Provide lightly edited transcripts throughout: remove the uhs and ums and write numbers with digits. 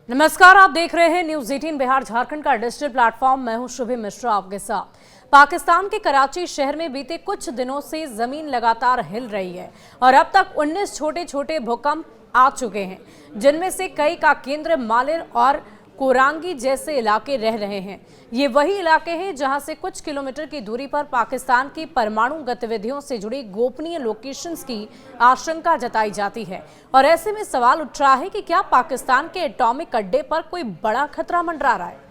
नमस्कार, आप देख रहे हैं न्यूज 18 बिहार झारखंड का डिजिटल प्लेटफॉर्म। मैं हूं शुभी मिश्रा आपके साथ। पाकिस्तान के कराची शहर में बीते कुछ दिनों से जमीन लगातार हिल रही है और अब तक 19 छोटे छोटे भूकंप आ चुके हैं, जिनमें से कई का केंद्र मालिर और कोरांगी जैसे इलाके रह रहे हैं। ये वही इलाके हैं जहां से कुछ किलोमीटर की दूरी पर पाकिस्तान की परमाणु गतिविधियों से जुड़ी गोपनीय लोकेशंस की आशंका जताई जाती है। और ऐसे में सवाल उठ रहा है कि क्या पाकिस्तान के एटॉमिक अड्डे पर कोई बड़ा खतरा मंडरा रहा है।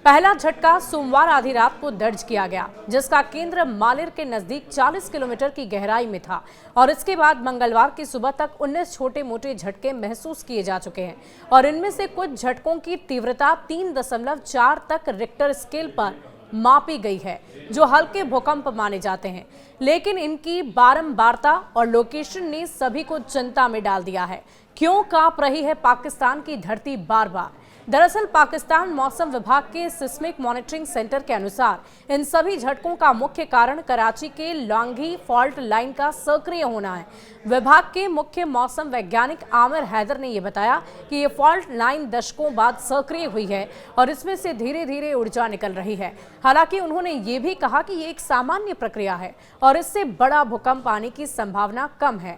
पहला झटका सोमवार आधी रात को दर्ज किया गया, जिसका केंद्र मालिर के नजदीक 40 किलोमीटर की गहराई में था और इसके बाद मंगलवार की सुबह तक 19 छोटे मोटे झटके महसूस किए जा चुके हैं और इनमें से कुछ झटकों की तीव्रता 3.4 तक रिक्टर स्केल पर मापी गई है, जो हल्के भूकंप माने जाते हैं। लेकिन इनकी बारंबारता और लोकेशन ने सभी को चिंता में डाल दिया है। क्यों कांप रही है पाकिस्तान की धरती बार बार? दरअसल पाकिस्तान मौसम विभाग के सिस्मिक मॉनिटरिंग सेंटर के अनुसार इन सभी झटकों का मुख्य कारण कराची के लांघी फॉल्ट लाइन का सक्रिय होना है। विभाग के मुख्य मौसम वैज्ञानिक आमिर हैदर ने यह बताया कि ये फॉल्ट लाइन दशकों बाद सक्रिय हुई है और इसमें से धीरे धीरे ऊर्जा निकल रही है। हालांकि उन्होंने ये भी कहा कि ये एक सामान्य प्रक्रिया है और इससे बड़ा भूकंप आने की संभावना कम है।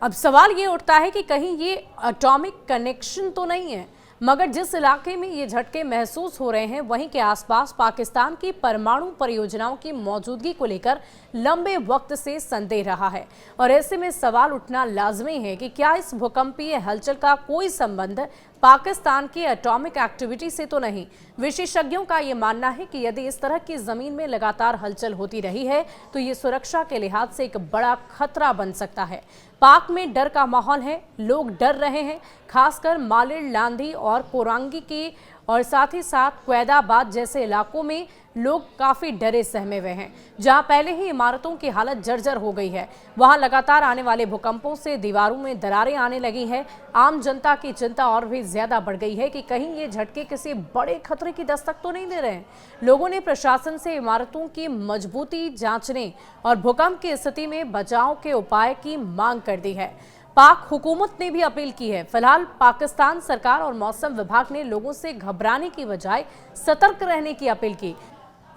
अब सवाल ये उठता है कि कहीं ये एटॉमिक कनेक्शन तो नहीं है, मगर जिस इलाके में ये झटके महसूस हो रहे हैं वहीं के आसपास पाकिस्तान की परमाणु परियोजनाओं की मौजूदगी को लेकर लंबे वक्त से संदेह रहा है। और ऐसे में सवाल उठना लाजमी है कि क्या इस भूकंपीय हलचल का कोई संबंध पाकिस्तान की एटॉमिक एक्टिविटी से तो नहीं। विशेषज्ञों का यह मानना है कि यदि इस तरह की जमीन में लगातार हलचल होती रही है तो ये सुरक्षा के लिहाज से एक बड़ा खतरा बन सकता है। पाक में डर का माहौल है, लोग डर रहे हैं, खासकर मालिर, लांधी और कोरांगी के और साथ ही साथ क्वैदाबाद जैसे इलाकों में लोग काफी डरे सहमे हुए हैं, जहां पहले ही इमारतों की हालत जर्जर हो गई है। वहां लगातार आने वाले भूकंपों से दीवारों में दरारें आने लगी है। आम जनता की चिंता और भी ज्यादा बढ़ गई है कि कहीं ये झटके किसी बड़े खतरे की दस्तक तो नहीं दे रहे हैं। लोगों ने प्रशासन से इमारतों की मजबूती जांचने और भूकंप की स्थिति में बचाव के उपाय की मांग कर दी है। पाक हुकूमत ने भी अपील की है। फिलहाल पाकिस्तान सरकार और मौसम विभाग ने लोगों से घबराने की बजाय सतर्क रहने की अपील की।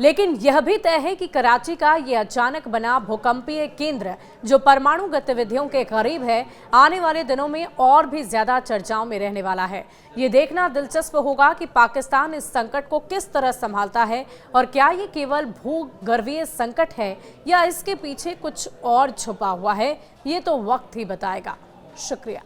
लेकिन यह भी तय है कि कराची का यह अचानक बना भूकंपीय केंद्र, जो परमाणु गतिविधियों के करीब है, आने वाले दिनों में और भी ज्यादा चर्चाओं में रहने वाला है। ये देखना दिलचस्प होगा कि पाकिस्तान इस संकट को किस तरह संभालता है और क्या ये केवल भूगर्भीय संकट है या इसके पीछे कुछ और छुपा हुआ है। ये तो वक्त ही बताएगा। शुक्रिया।